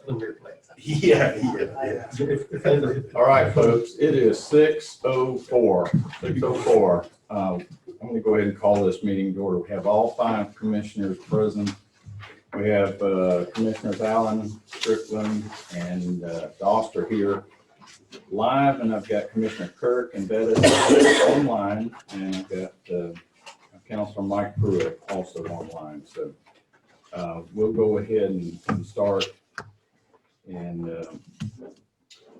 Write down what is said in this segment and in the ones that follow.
when you're playing. Yeah. All right, folks, it is 6:04. 6:04. I'm going to go ahead and call this meeting to order. We have all 5 commissioners present. We have Commissioners Allen, Strickland, and Doster here live, and I've got Commissioner Kirk and Bettis online, and I've got Councilor Mike Pruitt also online. So we'll go ahead and start. And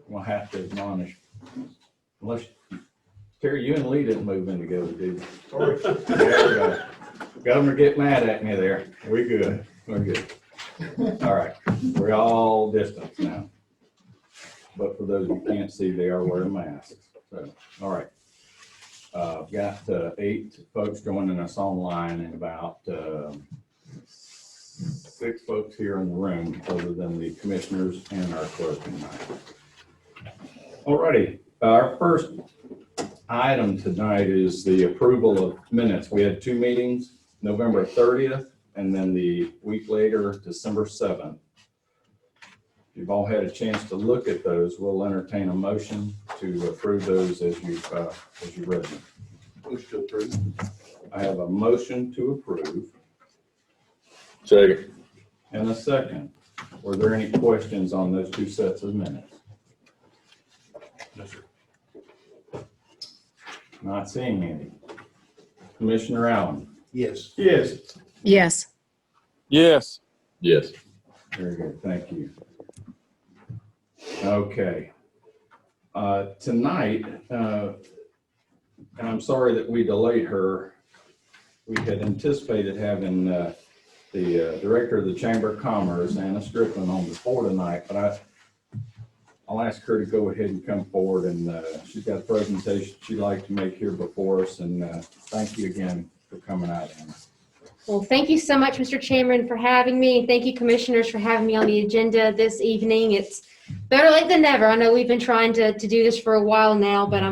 we'll have to admonish, unless, Terry, you and Lee didn't move in together, did you? Sorry. There we go. Got them to get mad at me there. We're good. We're good. All right. We're all distance now. But for those who can't see, they are wearing masks. So, all right. I've got 8 folks joining us online and about 6 folks here in the room, other than the commissioners and our clerk tonight. Alrighty, our first item tonight is the approval of minutes. We had 2 meetings, November 30th, and then the week later, December 7th. If you've all had a chance to look at those, we'll entertain a motion to approve those as you read them. Motion to approve. I have a motion to approve. Second. And a second. Were there any questions on those 2 sets of minutes? No, sir. Not seeing any. Commissioner Allen? Yes. Yes. Yes. Yes. Yes. Very good, thank you. Okay. Tonight, and I'm sorry that we delayed her. We had anticipated having the Director of the Chamber of Commerce, Anna Strickland, on before tonight, but I'll ask her to go ahead and come forward, and she's got a presentation she'd like to make here before us, and thank you again for coming out, Anna. Well, thank you so much, Mr. Chairman, for having me. Thank you, commissioners, for having me on the agenda this evening. It's better late than never. I know we've been trying to do this for a while now, but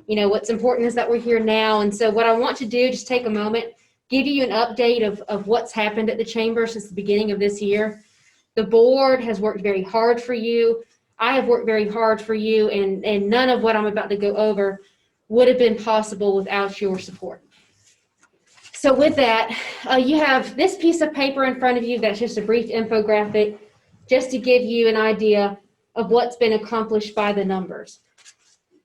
what's important is that we're here now. And so what I want to do, just take a moment, give you an update of what's happened at the chamber since the beginning of this year. The board has worked very hard for you. I have worked very hard for you, and none of what I'm about to go over would have been possible without your support. So with that, you have this piece of paper in front of you that's just a brief infographic, just to give you an idea of what's been accomplished by the numbers.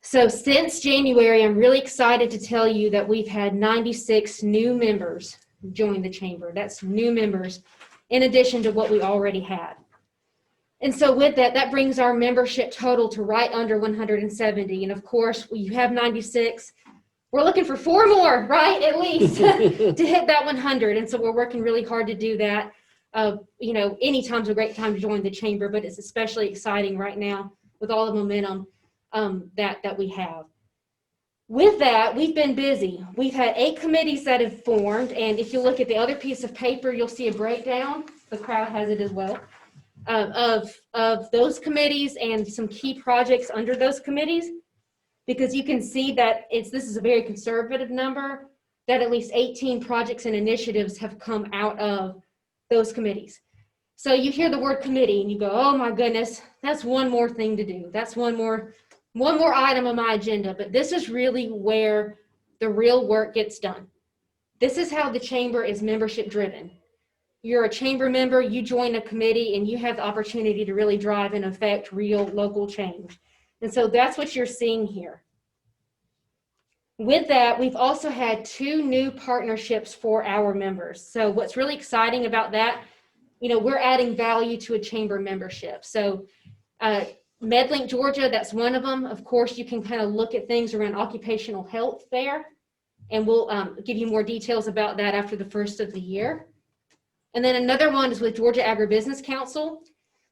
So since January, I'm really excited to tell you that we've had 96 new members join the chamber. That's new members in addition to what we already had. And so with that, that brings our membership total to right under 170. And of course, you have 96. We're looking for 4 more, right, at least, to hit that 100. And so we're working really hard to do that. Any time's a great time to join the chamber, but it's especially exciting right now with all the momentum that we have. With that, we've been busy. We've had 8 committees that have formed, and if you look at the other piece of paper, you'll see a breakdown. The crowd has it as well, of those committees and some key projects under those committees, because you can see that this is a very conservative number, that at least 18 projects and initiatives have come out of those committees. So you hear the word committee and you go, oh my goodness, that's one more thing to do. That's one more item on my agenda. But this is really where the real work gets done. This is how the chamber is membership driven. You're a chamber member, you join a committee, and you have the opportunity to really drive and affect real local change. And so that's what you're seeing here. With that, we've also had 2 new partnerships for our members. So what's really exciting about that, we're adding value to a chamber membership. So MedLink Georgia, that's one of them. Of course, you can kind of look at things around occupational health there, and we'll give you more details about that after the first of the year. And then another one is with Georgia Agribusiness Council.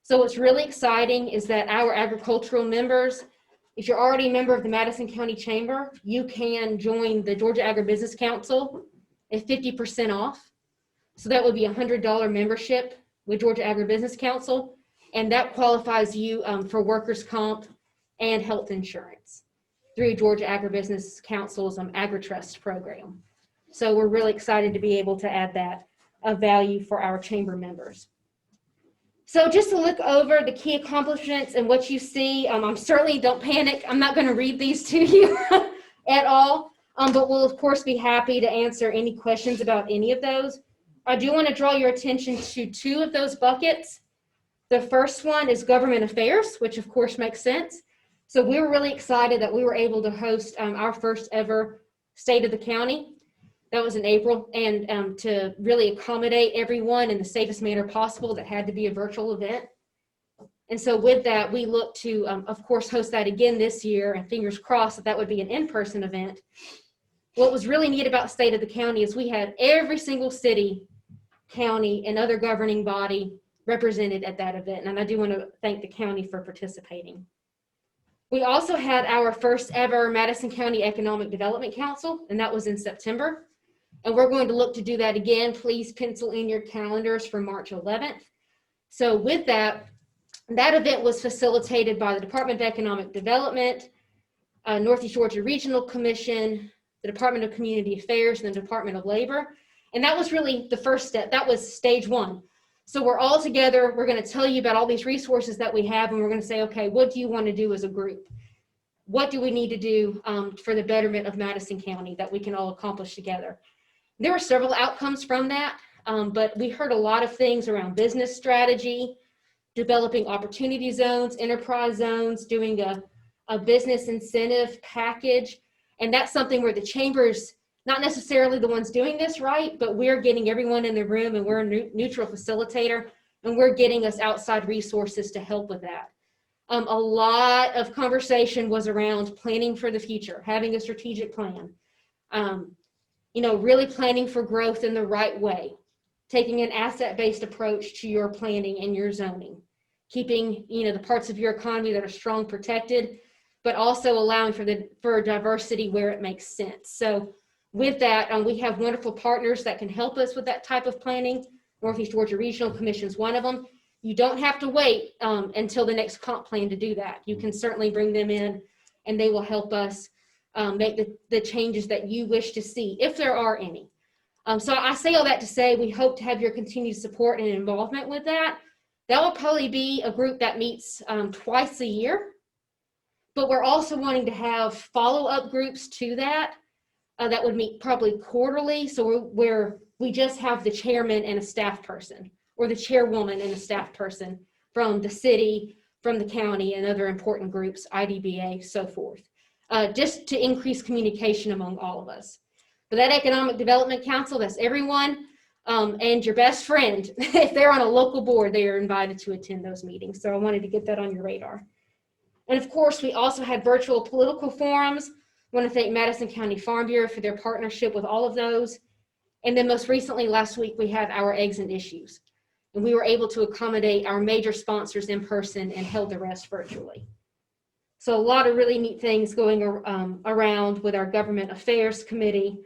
So what's really exciting is that our agricultural members, if you're already a member of the Madison County Chamber, you can join the Georgia Agribusiness Council at 50% off. So that would be a $100 membership with Georgia Agribusiness Council, and that qualifies you for workers' comp and health insurance through Georgia Agribusiness Council's AgriTrust program. So we're really excited to be able to add that value for our chamber members. So just to look over the key accomplishments and what you see, I'm certainly, don't panic, I'm not going to read these to you at all, but we'll of course be happy to answer any questions about any of those. I do want to draw your attention to 2 of those buckets. The first one is government affairs, which of course makes sense. So we were really excited that we were able to host our first ever State of the County. That was in April, and to really accommodate everyone in the safest manner possible, that had to be a virtual event. And so with that, we look to, of course, host that again this year, and fingers crossed that that would be an in-person event. What was really neat about State of the County is we had every single city, county, and other governing body represented at that event, and I do want to thank the county for participating. We also had our first ever Madison County Economic Development Council, and that was in September. And we're going to look to do that again. Please pencil in your calendars for March 11th. So with that, that event was facilitated by the Department of Economic Development, Northeast Georgia Regional Commission, the Department of Community Affairs, and the Department of Labor. And that was really the first step. That was stage 1. So we're all together. We're going to tell you about all these resources that we have, and we're going to say, okay, what do you want to do as a group? What do we need to do for the betterment of Madison County that we can all accomplish together? There were several outcomes from that, but we heard a lot of things around business strategy, developing opportunity zones, enterprise zones, doing a business incentive package. And that's something where the chamber's not necessarily the ones doing this, right? But we're getting everyone in the room, and we're a neutral facilitator, and we're getting us outside resources to help with that. A lot of conversation was around planning for the future, having a strategic plan. Really planning for growth in the right way, taking an asset-based approach to your planning and your zoning, keeping, the parts of your economy that are strong protected, but also allowing for diversity where it makes sense. So with that, we have wonderful partners that can help us with that type of planning. Northeast Georgia Regional Commission is one of them. You don't have to wait until the next comp plan to do that. You can certainly bring them in, and they will help us make the changes that you wish to see, if there are any. So I say all that to say we hope to have your continued support and involvement with that. That will probably be a group that meets twice a year, but we're also wanting to have follow-up groups to that that would meet probably quarterly. So where we just have the chairman and a staff person, or the chairwoman and a staff person from the city, from the county, and other important groups, IDBA, so forth. Just to increase communication among all of us. But that Economic Development Council, that's everyone and your best friend. If they're on a local board, they are invited to attend those meetings. So I wanted to get that on your radar. And of course, we also had virtual political forums. I want to thank Madison County Farm Bureau for their partnership with all of those. And then most recently, last week, we had our Eggs and Issues. And we were able to accommodate our major sponsors in person and held the rest virtually. So a lot of really neat things going around with our Government Affairs Committee.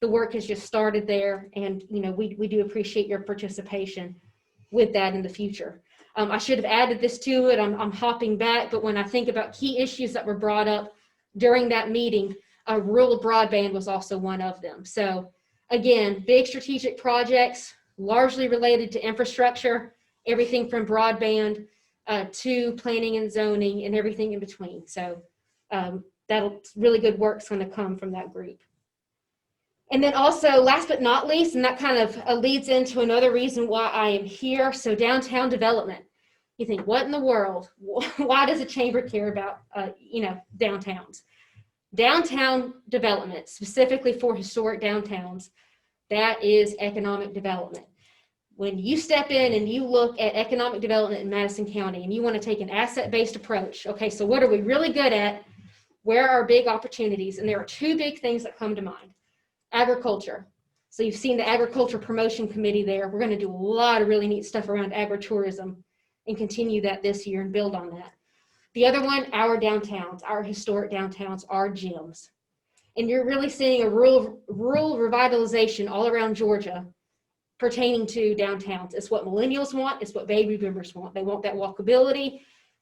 The work has just started there, and we do appreciate your participation with that in the future. I should have added this to it. I'm hopping back, but when I think about key issues that were brought up during that meeting, rural broadband was also one of them. So again, big strategic projects, largely related to infrastructure, everything from broadband to planning and zoning and everything in between. So that'll really good work's going to come from that group. And then also, last but not least, and that kind of leads into another reason why I am here. So downtown development. You think, what in the world? Why does a chamber care about, downtowns? Downtown development, specifically for historic downtowns, that is economic development. When you step in and you look at economic development in Madison County and you want to take an asset-based approach, okay, so what are we really good at? Where are big opportunities? And there are 2 big things that come to mind. Agriculture. So you've seen the Agriculture Promotion Committee there. We're going to do a lot of really neat stuff around agritourism and continue that this year and build on that. The other one, our downtowns, our historic downtowns, our gyms. And you're really seeing a rural revitalization all around Georgia pertaining to downtowns. It's what millennials want. It's what baby boomers want. They want that walkability.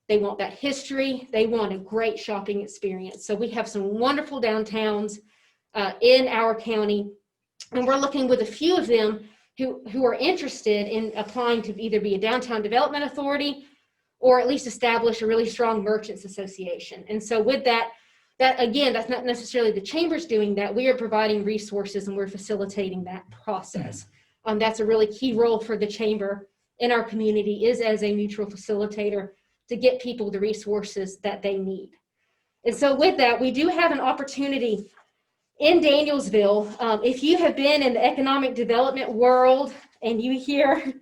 They want that history. They want a great shopping experience. So we have some wonderful downtowns in our county, and we're looking with a few of them who are interested in applying to either be a downtown development authority or at least establish a really strong merchants association. And so with that again, that's not necessarily the chamber's doing that. We are providing resources and we're facilitating that process. That's a really key role for the chamber in our community, is as a mutual facilitator to get people the resources that they need. And so with that, we do have an opportunity in Danielsville. If you have been in the economic development world and you hear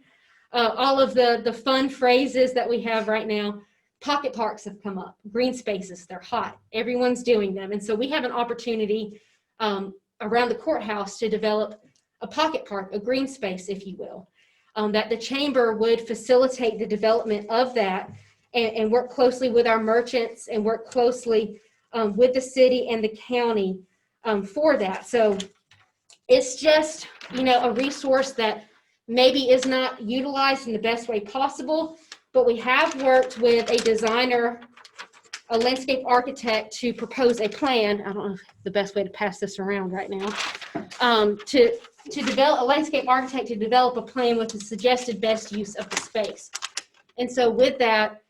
all of the fun phrases that we have right now, pocket parks have come up, green spaces, they're hot, everyone's doing them. And so we have an opportunity around the courthouse to develop a pocket park, a green space, if you will, that the chamber would facilitate the development of that and work closely with our merchants and work closely with the city and the county for that. So it's just, a resource that maybe is not utilized in the best way possible, but we have worked with a designer, a landscape architect, to propose a plan. I don't know if the best way to pass this around right now, to develop a landscape architect to develop a plan with the suggested best use of the space. And so with that,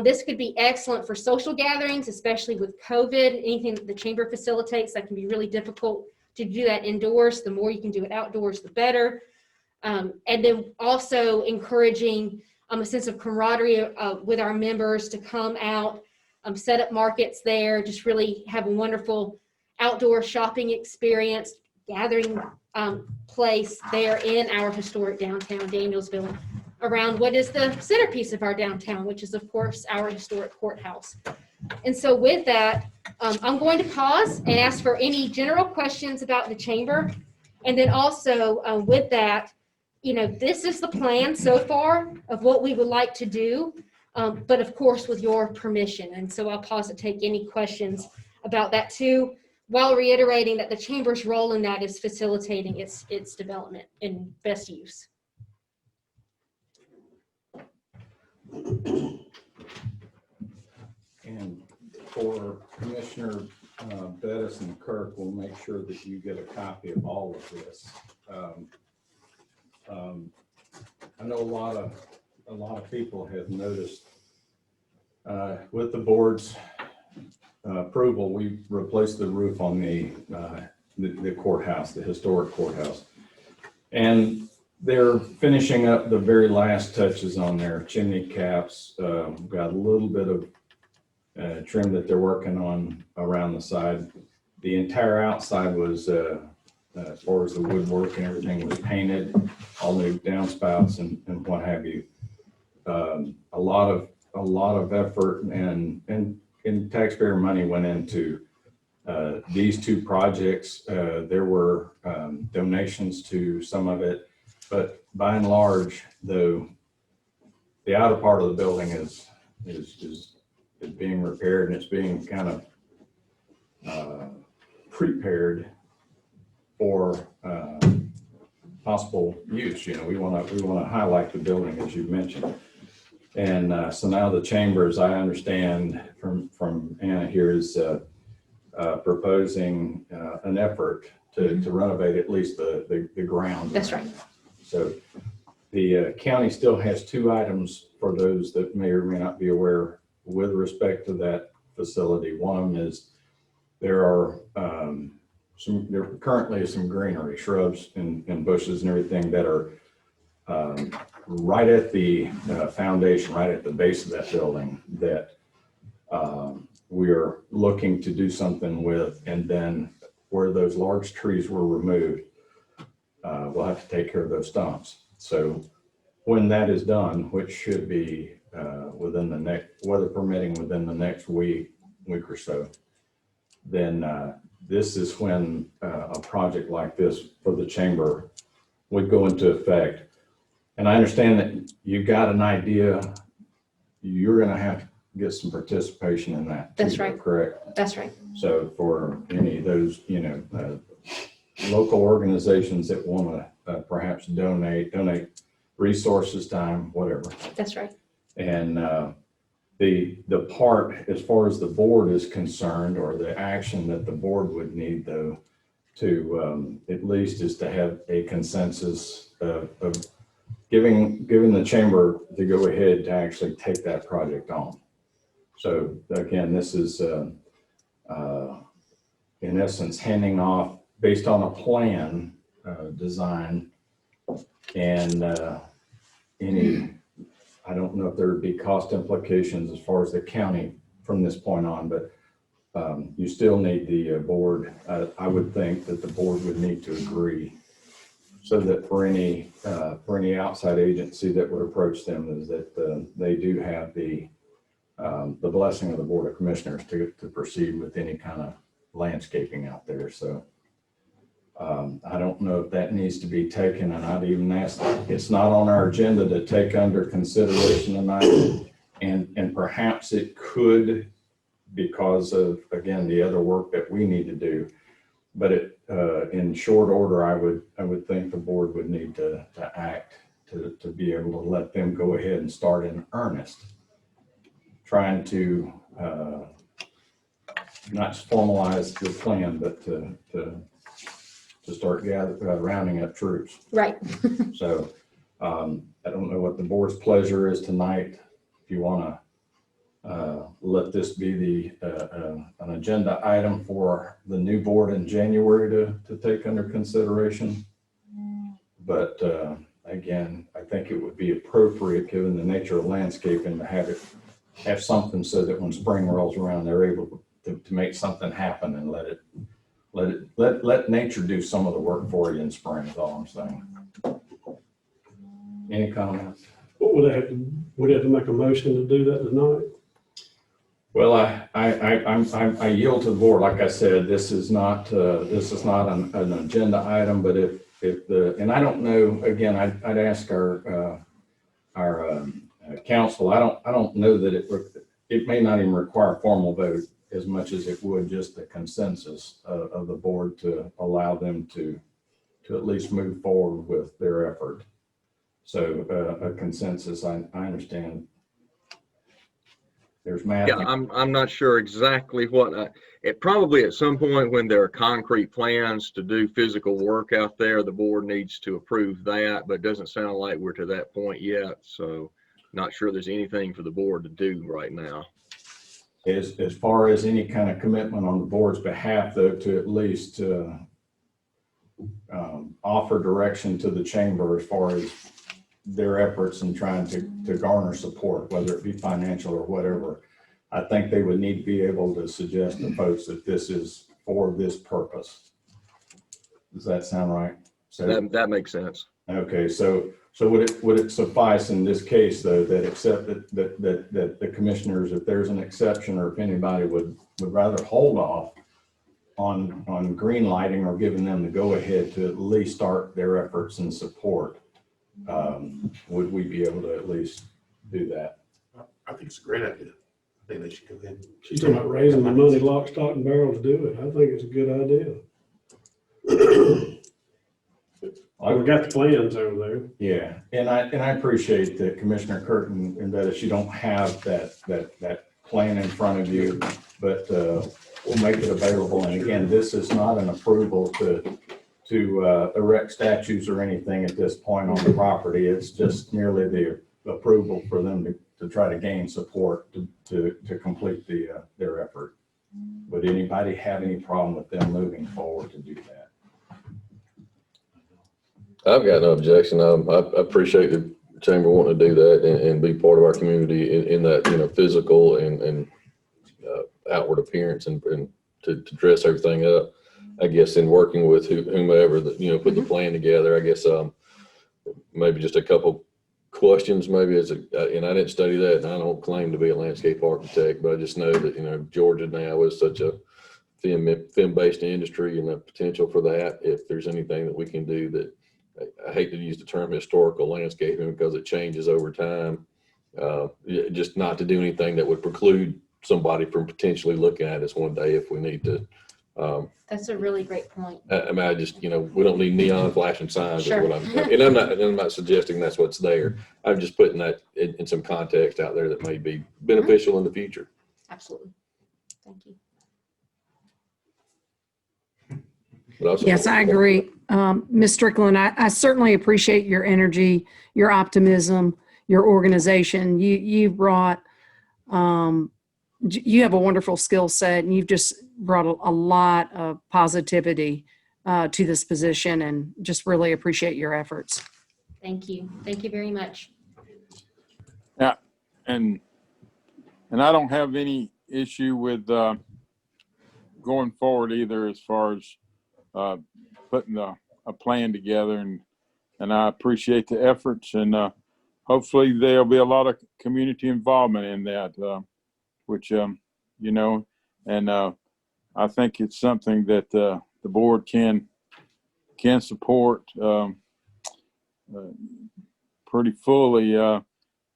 this could be excellent for social gatherings, especially with COVID. Anything that the chamber facilitates, that can be really difficult to do that indoors. The more you can do it outdoors, the better. And then also encouraging a sense of camaraderie with our members to come out, set up markets there, just really have a wonderful outdoor shopping experience, gathering place there in our historic downtown Danielsville, around what is the centerpiece of our downtown, which is, of course, our historic courthouse. And so with that, I'm going to pause and ask for any general questions about the chamber. And then also with that, this is the plan so far of what we would like to do, but of course with your permission. And so I'll pause to take any questions about that too, while reiterating that the chamber's role in that is facilitating its development and best use. And for Commissioner Bettis and Kirk, we'll make sure that you get a copy of all of this. I know a lot of people have noticed with the board's approval, we replaced the roof on the courthouse, the historic courthouse, and they're finishing up the very last touches on their chimney caps. Got a little bit of trim that they're working on around the side. The entire outside was, as far as the woodwork and everything, was painted, all new downspouts and what have you. A lot of effort and taxpayer money went into these two projects. There were donations to some of it, but by and large, though, the outer part of the building is being repaired, and it's being kind of prepared for possible use. We want to highlight the building, as you mentioned. And so now the chamber, as I understand from Anna here, is proposing an effort to renovate at least the ground. That's right. So the county still has two items for those that may or may not be aware with respect to that facility. One of them is there currently is some greenery, shrubs and bushes and everything that are right at the foundation, right at the base of that building, that we are looking to do something with. And then where those large trees were removed, we'll have to take care of those stumps. So when that is done, which should be within the next, weather permitting, within the next week or so, then this is when a project like this for the chamber would go into effect. And I understand that you've got an idea. You're going to have to get some participation in that. That's too, right. Correct. That's right. So for any of those, local organizations that want to perhaps donate resources, time, whatever. That's right. And the part, as far as the board is concerned, or the action that the board would need, though, at least is to have a consensus of giving the chamber the go ahead to actually take that project on. So again, this is in essence handing off based on a plan design and any, I don't know if there would be cost implications as far as the county from this point on, but you still need the board. I would think that the board would need to agree so that for any outside agency that would approach them is that they do have the blessing of the Board of Commissioners to proceed with any kind of landscaping out there. So I don't know if that needs to be taken, and I'd even ask, it's not on our agenda to take under consideration tonight, and perhaps it could because of, again, the other work that we need to do. But in short order, I would think the board would need to act to be able to let them go ahead and start in earnest, trying to not just formalize the plan, but to start rounding up troops. Right. So I don't know what the board's pleasure is tonight. If you want to let this be an agenda item for the new board in January to take under consideration. But again, I think it would be appropriate, given the nature of landscaping, to have something so that when spring rolls around, they're able to make something happen and let nature do some of the work for you in spring, is all I'm saying. Any comments? What would we have to make a motion to do that tonight? Well, I yield to the board. Like I said, this is not an agenda item, but and I don't know, again, I'd ask our council. I don't know that it may not even require a formal vote as much as it would just the consensus of the board to allow them to at least move forward with their effort. So a consensus, I understand. There's Matt. Yeah, I'm not sure exactly what, it probably at some point when there are concrete plans to do physical work out there, the board needs to approve that, but it doesn't sound like we're to that point yet. So not sure there's anything for the board to do right now. As far as any kind of commitment on the board's behalf, though, to at least offer direction to the chamber as far as their efforts in trying to garner support, whether it be financial or whatever, I think they would need to be able to suggest to folks that this is for this purpose. Does that sound right? So that makes sense. Okay, so would it suffice in this case, though, that the commissioners, if there's an exception or if anybody would rather hold off on green lighting or giving them the go ahead to at least start their efforts and support, would we be able to at least do that? I think it's a great idea. I think they should go ahead. She's talking about raising the money lock, stock, and barrel to do it. I think it's a good idea. We got the plans over there. Yeah, and I appreciate that Commissioner Curtin and that you don't have that plan in front of you, but we'll make it available. And again, this is not an approval to erect statues or anything at this point on the property. It's just merely the approval for them to try to gain support to complete their effort. Would anybody have any problem with them moving forward to do that? I've got no objection. I appreciate the chamber wanting to do that and be part of our community in that, physical and outward appearance and to dress everything up. I guess in working with whomever that, put the plan together, I guess maybe just a couple questions, maybe and I didn't study that, and I don't claim to be a landscape architect, but I just know that, Georgia now is such a film-based industry and the potential for that. If there's anything that we can do that, I hate to use the term historical landscaping because it changes over time, just not to do anything that would preclude somebody from potentially looking at us one day if we need to. That's a really great point. I mean, I just, we don't need neon flashing signs. Sure. Is what I'm not suggesting that's what's there. I'm just putting that in some context out there that may be beneficial in the future. Absolutely. Thank you. But also- Yes, I agree. Ms. Strickland, I certainly appreciate your energy, your optimism, your organization. You brought, you have a wonderful skill set, and you've just brought a lot of positivity to this position, and just really appreciate your efforts. Thank you. Thank you very much. Yeah, and I don't have any issue with going forward either, as far as putting a plan together, and I appreciate the efforts, and hopefully there'll be a lot of community involvement in that, which you know, and I think it's something that the board can support pretty fully.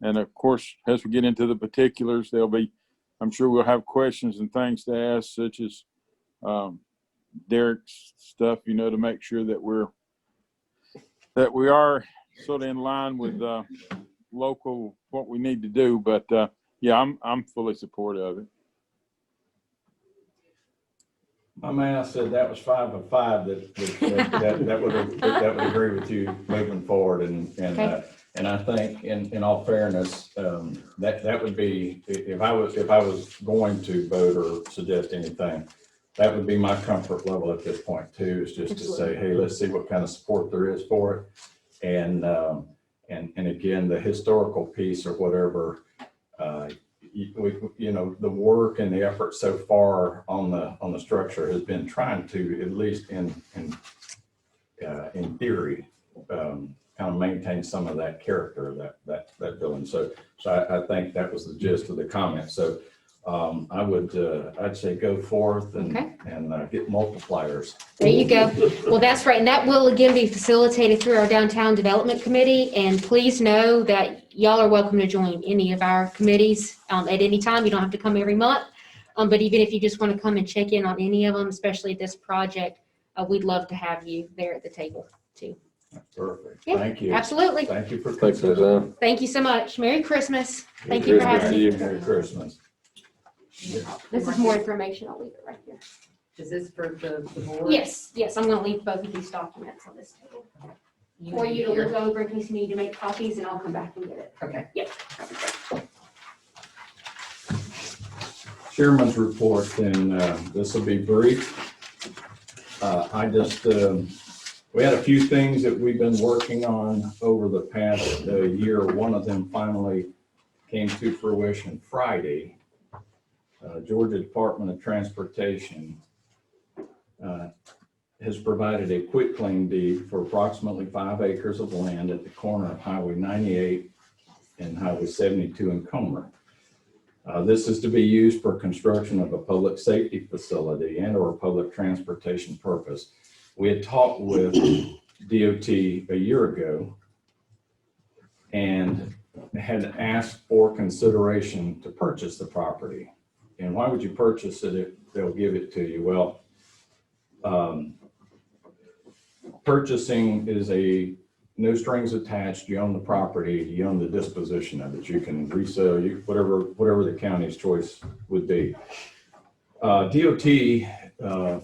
And of course, as we get into the particulars, I'm sure we'll have questions and things to ask, such as Derek's stuff, you know, to make sure that we are sort of in line with local, what we need to do. But yeah, I'm fully supportive of it. My man said that was 5 of 5 that would agree with you moving forward, and I think in all fairness, that would be, if I was going to vote or suggest anything, that would be my comfort level at this point too, is just to say, hey, let's see what kind of support there is for it. And again, the historical piece or whatever, you know, the work and the effort so far on the structure has been trying to, at least in theory, kind of maintain some of that character, that building. So I think that was the gist of the comment. So I'd say go forth and get multipliers. There you go. Well, that's right. And that will again be facilitated through our Downtown Development Committee. And please know that y'all are welcome to join any of our committees at any time. You don't have to come every month. But even if you just want to come and check in on any of them, especially this project, we'd love to have you there at the table too. Perfect. Yeah, Thank you. Absolutely. Thank you for Thanks, considering. Thank you so much. Merry Christmas. Thank you for having me. Merry Christmas. This is more information. I'll leave it right here. Is this for the board? Yes, I'm going to leave both of these documents on this table for you to look over in case you need to make copies, and I'll come back and get it. Okay. Yep. Chairman's report, and this will be brief. We had a few things that we've been working on over the past year. One of them finally came to fruition Friday. Georgia Department of Transportation has provided a quitclaim deed for approximately 5 acres of land at the corner of Highway 98 and Highway 72 in Comer. This is to be used for construction of a public safety facility and or public transportation purpose. We had talked with DOT a year ago and had asked for consideration to purchase the property. And why would you purchase it if they'll give it to you? Well, purchasing is a no strings attached. You own the property, you own the disposition of it. You can resell, whatever the county's choice would be. DOT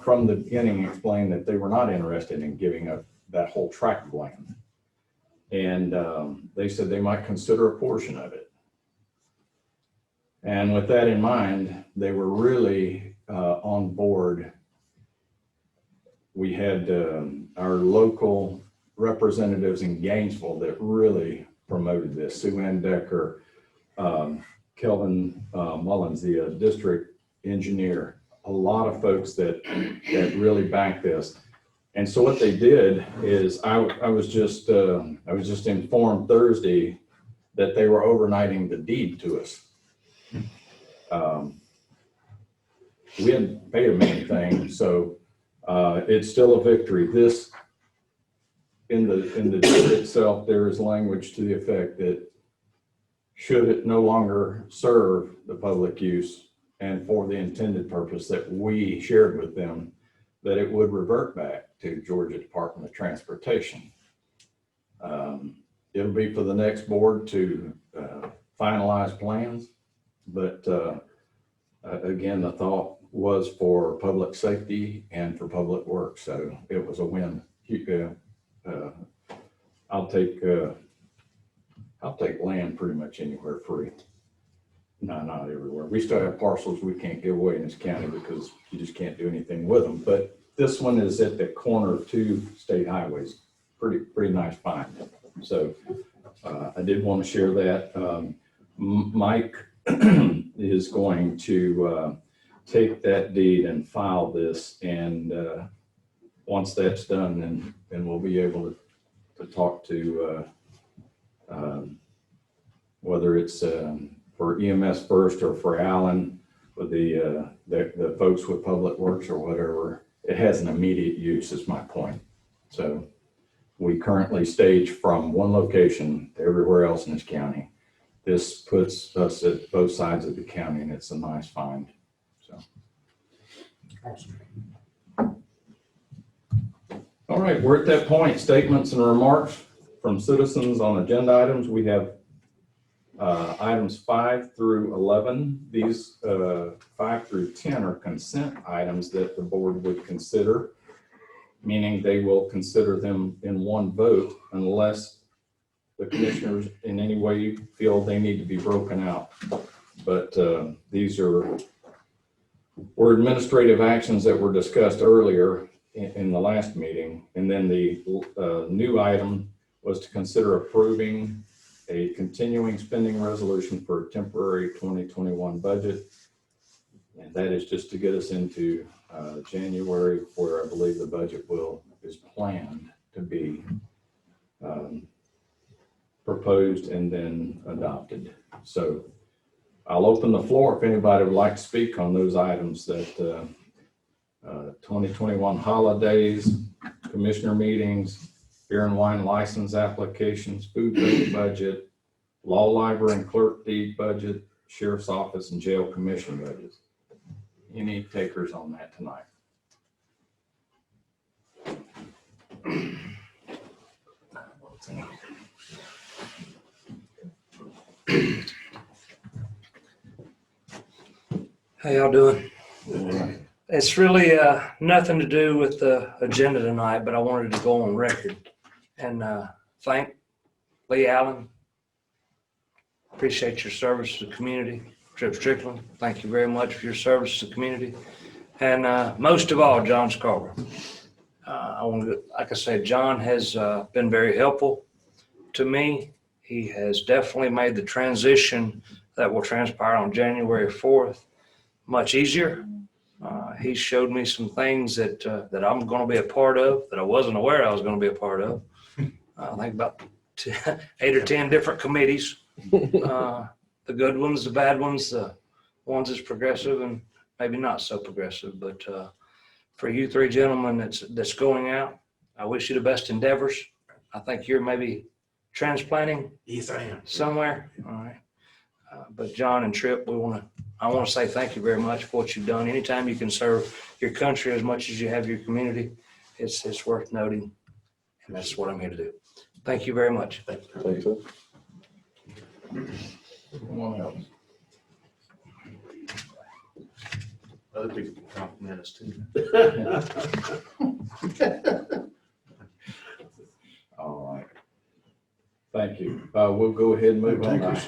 from the beginning explained that they were not interested in giving up that whole tract of land. And they said they might consider a portion of it. And with that in mind, they were really on board. We had our local representatives in Gainesville that really promoted this. Sue Ann Decker, Kelvin Mullins, the district engineer, a lot of folks that really backed this. And so what they did is I was just informed Thursday that they were overnighting the deed to us. We hadn't paid them anything, so it's still a victory. This in the deed itself, there is language to the effect that should it no longer serve the public use and for the intended purpose that we shared with them, that it would revert back to Georgia Department of Transportation. It'll be for the next board to finalize plans, but again, the thought was for public safety and for public works, so it was a win. I'll take land pretty much anywhere free. No, not everywhere. We still have parcels we can't give away in this county because you just can't do anything with them. But this one is at the corner of two state highways. Pretty nice find. So I did want to share that. Mike is going to take that deed and file this, and once that's done, then we'll be able to talk to whether it's for EMS first or for Allen with the folks with Public Works or whatever. It has an immediate use, is my point. So we currently stage from one location to everywhere else in this county. This puts us at both sides of the county, and it's a nice find. So. Awesome. All right, we're at that point. Statements and remarks from citizens on agenda items. We have items 5 through 11. These 5 through 10 are consent items that the board would consider, meaning they will consider them in one vote unless the commissioners in any way feel they need to be broken out. But these were administrative actions that were discussed earlier in the last meeting. And then the new item was to consider approving a continuing spending resolution for a temporary 2021 budget. And that is just to get us into January, where I believe the budget is planned to be proposed and then adopted. So I'll open the floor if anybody would like to speak on those items, that 2021 holidays, commissioner meetings, beer and wine license applications, food rate budget, law library and clerk deed budget, sheriff's office and jail commission budgets. Any takers on that tonight? How y'all doing? It's really nothing to do with the agenda tonight, but I wanted to go on record and thank Lee Allen. Appreciate your service to the community. Trip Strickland, thank you very much for your service to the community. And most of all, John Scarborough. Like I said, John has been very helpful to me. He has definitely made the transition that will transpire on January 4th much easier. He showed me some things that I'm going to be a part of that I wasn't aware I was going to be a part of. I think about 8 or 10 different committees. The good ones, the bad ones, the ones that's progressive and maybe not so progressive. But for you three gentlemen that's going out, I wish you the best endeavors. I think you're maybe transplanting. Yes, I am. Somewhere. All right. But John and Tripp, I want to say thank you very much for what you've done. Anytime you can serve your country as much as you have your community, it's worth noting. And that's what I'm here to do. Thank you very much. Thank you. Thanks, sir. Anyone else? Other people can compliment us too. All right. Thank you. We'll go ahead and move on to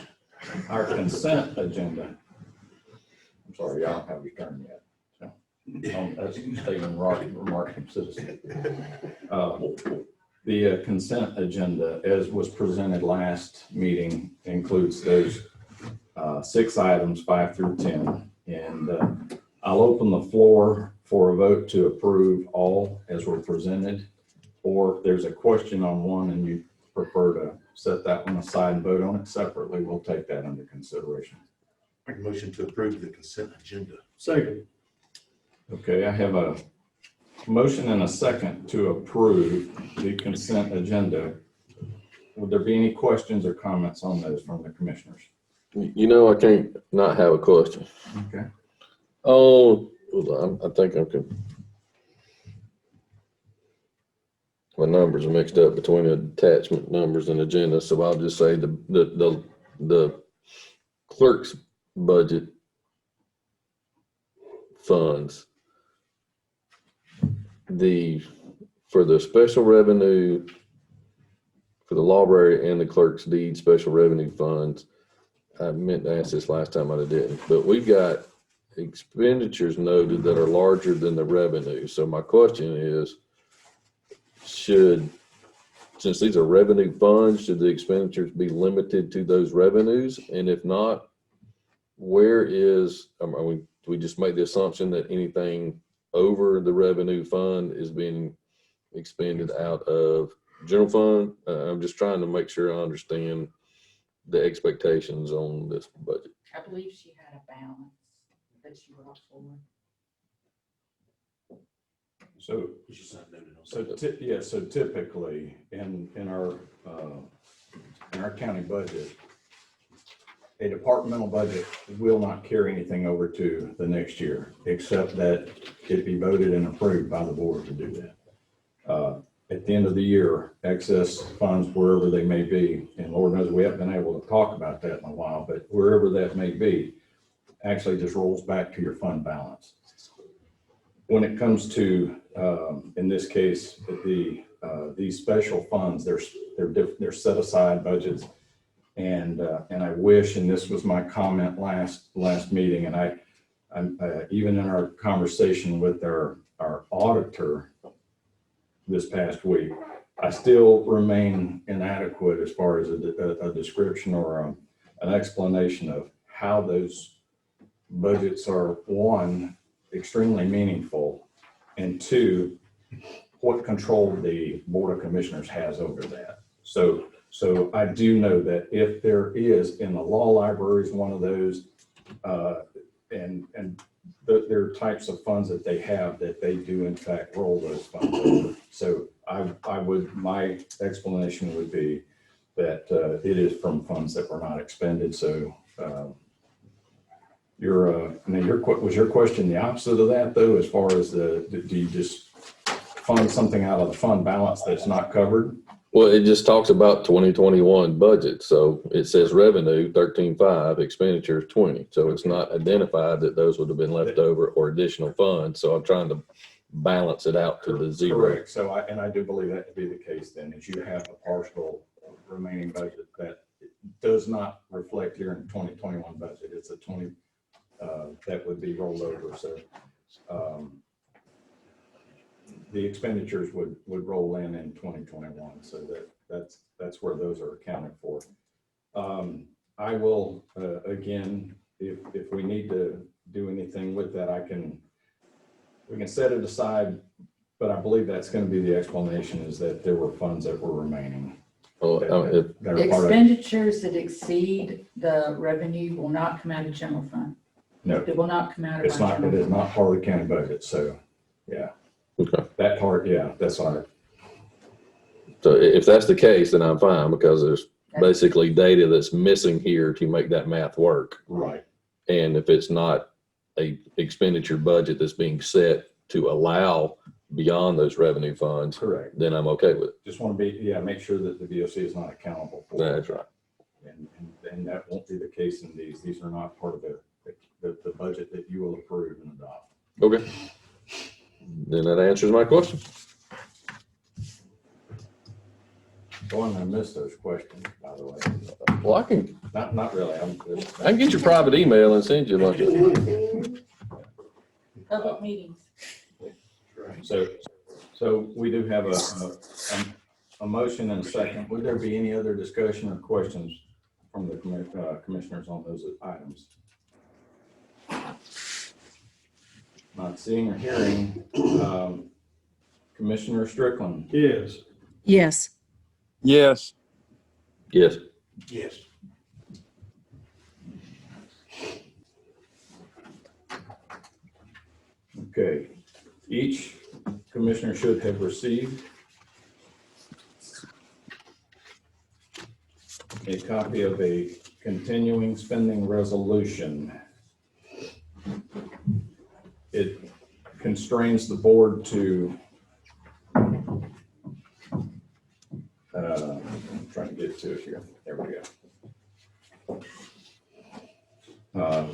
our consent agenda. I'm sorry, y'all don't have your turn yet. So, that's Stephen remarking citizen. The consent agenda, as was presented last meeting, includes those 6 items, 5 through 10. And I'll open the floor for a vote to approve all as were presented. Or if there's a question on one and you prefer to set that one aside and vote on it separately, we'll take that under consideration. Make a motion to approve the consent agenda. Second. Okay, I have a motion and a second to approve the consent agenda. Would there be any questions or comments on those from the commissioners? You know, I can't not have a question. Okay. Oh, I think I can. My numbers are mixed up between attachment numbers and agenda, so I'll just say the clerk's budget funds, for the special revenue, for the library and the clerk's deed special revenue funds, I meant to ask this last time, I didn't, but we've got expenditures noted that are larger than the revenue. So my question is, since these are revenue funds, should the expenditures be limited to those revenues? And if not, do we just make the assumption that anything over the revenue fund is being expended out of general fund? I'm just trying to make sure I understand the expectations on this budget. I believe she had a balance that she brought forward. So, so typically in our county budget, a departmental budget will not carry anything over to the next year, except that it be voted and approved by the board to do that. At the end of the year, excess funds, wherever they may be, and Lord knows we haven't been able to talk about that in a while, but wherever that may be, actually just rolls back to your fund balance. When it comes to, in this case, these special funds, they're set aside budgets, and I wish, and this was my comment last meeting, and I'm even in our conversation with our auditor this past week, I still remain inadequate as far as a description or an explanation of how those budgets are, one, extremely meaningful, and two, what control the Board of Commissioners has over that. So I do know that if there is, in the law library is one of those, and there are types of funds that they have that they do in fact roll those funds over. So my explanation would be that it is from funds that were not expended. So was your question the opposite of that though, as far as do you just fund something out of the fund balance that's not covered? Well, it just talks about 2021 budget. So it says revenue 13.5, expenditures 20. So it's not identified that those would have been left over or additional funds. So I'm trying to balance it out to the zero. Correct. So I do believe that to be the case then, is you have a partial remaining budget that does not reflect here in 2021 budget. It's a 20 that would be rolled over. So the expenditures would roll in 2021. So that's where those are accounted for. I will, again, if we need to do anything with that, we can set it aside, but I believe that's going to be the explanation, is that there were funds that were remaining. The expenditures that exceed the revenue will not come out of general fund. No, It will not come out of it is not part of the county budget. So yeah, Okay. that part, yeah, that's all right. So if that's the case, then I'm fine, because there's basically data that's missing here to make that math work. Right. And if it's not a expenditure budget that's being set to allow beyond those revenue funds, Correct. then I'm okay with it. Just want to make sure that the BOC is not accountable for it. That's right. And that won't be the case in these. These are not part of the budget that you will approve and adopt. Okay. Then that answers my question. Oh, and I missed those questions, by the way. Well, I can Not really. I can get your private email and send you like Public meetings. So we do have a motion and a second. Would there be any other discussion or questions from the commissioners on those items? Not seeing or hearing. Commissioner Strickland. Yes. Yes. Yes. Yes. Yes. Okay. Each commissioner should have received a copy of a continuing spending resolution. It constrains the board to I'm trying to get to it here. There we go.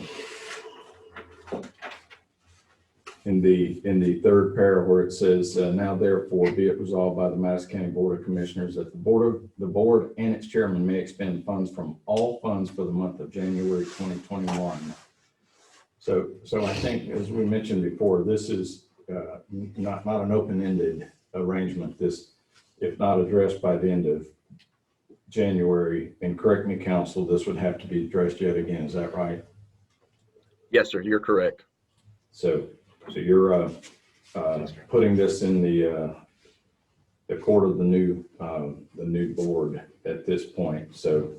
in the third paragraph where it says, now therefore be it resolved by the Madison County Board of Commissioners that the board and its chairman may expend funds from all funds for the month of January 2021. So I think, as we mentioned before, this is not an open-ended arrangement. This, if not addressed by the end of January, and correct me, counsel, this would have to be addressed yet again. Is that right? Yes, sir, you're correct. So you're putting this in the court of the new board at this point. So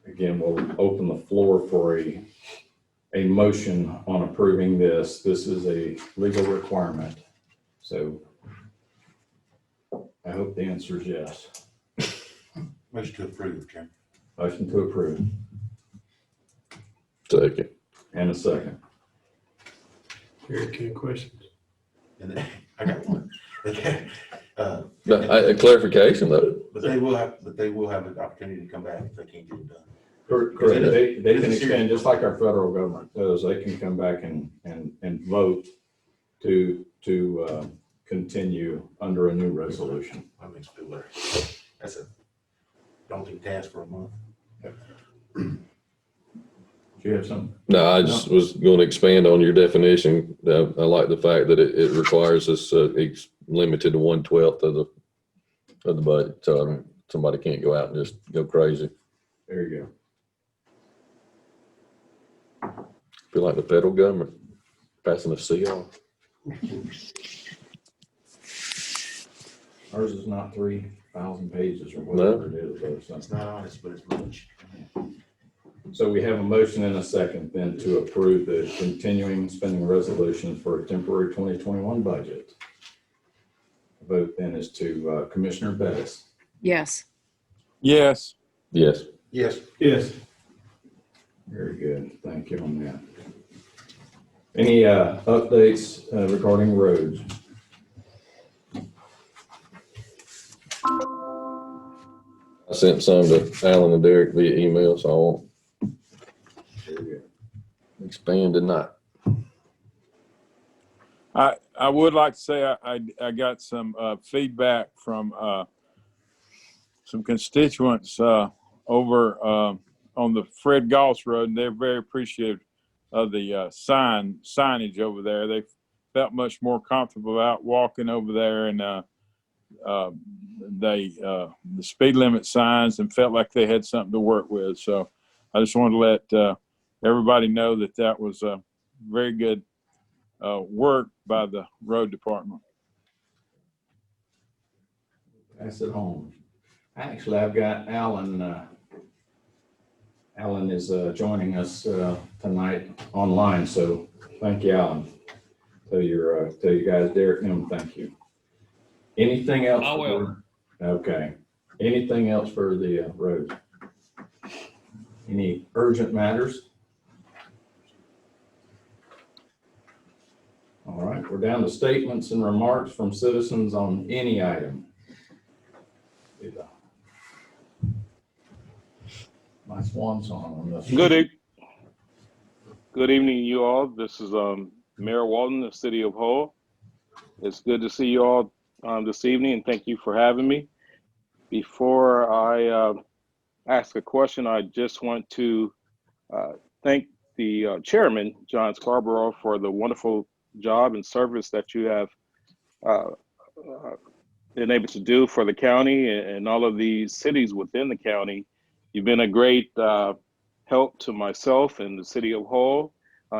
again, we'll open the floor for a motion on approving this. This is a legal requirement. So I hope the answer is yes. Motion to approve, Chairman. Motion to approve. Second. And a second. Eric, any questions? And then, I got one. A clarification though. But they will have an opportunity to come back if they can't get it done. Correct. They can extend, just like our federal government does. They can come back and vote to continue under a new resolution. That makes me feel better. That's a daunting task for a month. Do you have something? No, I just was going to expand on your definition. I like the fact that it requires us, it's limited to 1/12 of the budget. So somebody can't go out and just go crazy. There you Feel like the federal government passing a CR. Ours is not 3,000 pages or whatever it is. Though, so. It's not honest, but it's much. So we have a motion and a second then to approve the continuing spending resolution for a temporary 2021 budget. The vote then is to Commissioner Bettis. Yes. Yes. Yes. Yes. Yes. Very good. Thank you on that. Any updates regarding roads? I sent some to Alan and Derek via email, so I won't expand tonight. I would like to say I got some feedback from some constituents over on the Fred Goss Road, and they're very appreciative of the signage over there. They felt much more comfortable out walking over there, and the speed limit signs, and felt like they had something to work with. So I just wanted to let everybody know that was very good work by the road department. Pass it home. Actually, I've got Alan. Alan is joining us tonight online, so thank you, Alan. Tell you guys, Derek, and thank you. Anything else? I will. Okay. Anything else for the roads? Any urgent matters? All right, we're down to statements and remarks from citizens on any item. My swan song on this. Good evening, you all. This is Mayor Walton, the City of Hull. It's good to see you all this evening, and thank you for having me. Before I ask a question, I just want to thank the chairman, John Scarborough, for the wonderful job and service that you have been able to do for the county and all of these cities within the county. You've been a great help to myself and the City of Hull.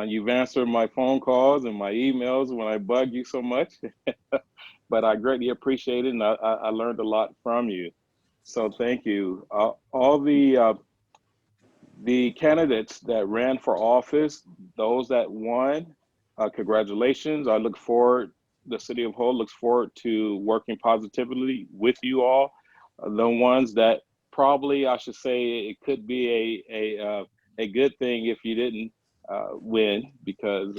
You've answered my phone calls and my emails when I bug you so much, but I greatly appreciate it, and I learned a lot from you. So thank you. All the candidates that ran for office, those that won, congratulations. I look forward, the City of Hull looks forward to working positively with you all. The ones that probably, I should say, it could be a good thing if you didn't win, because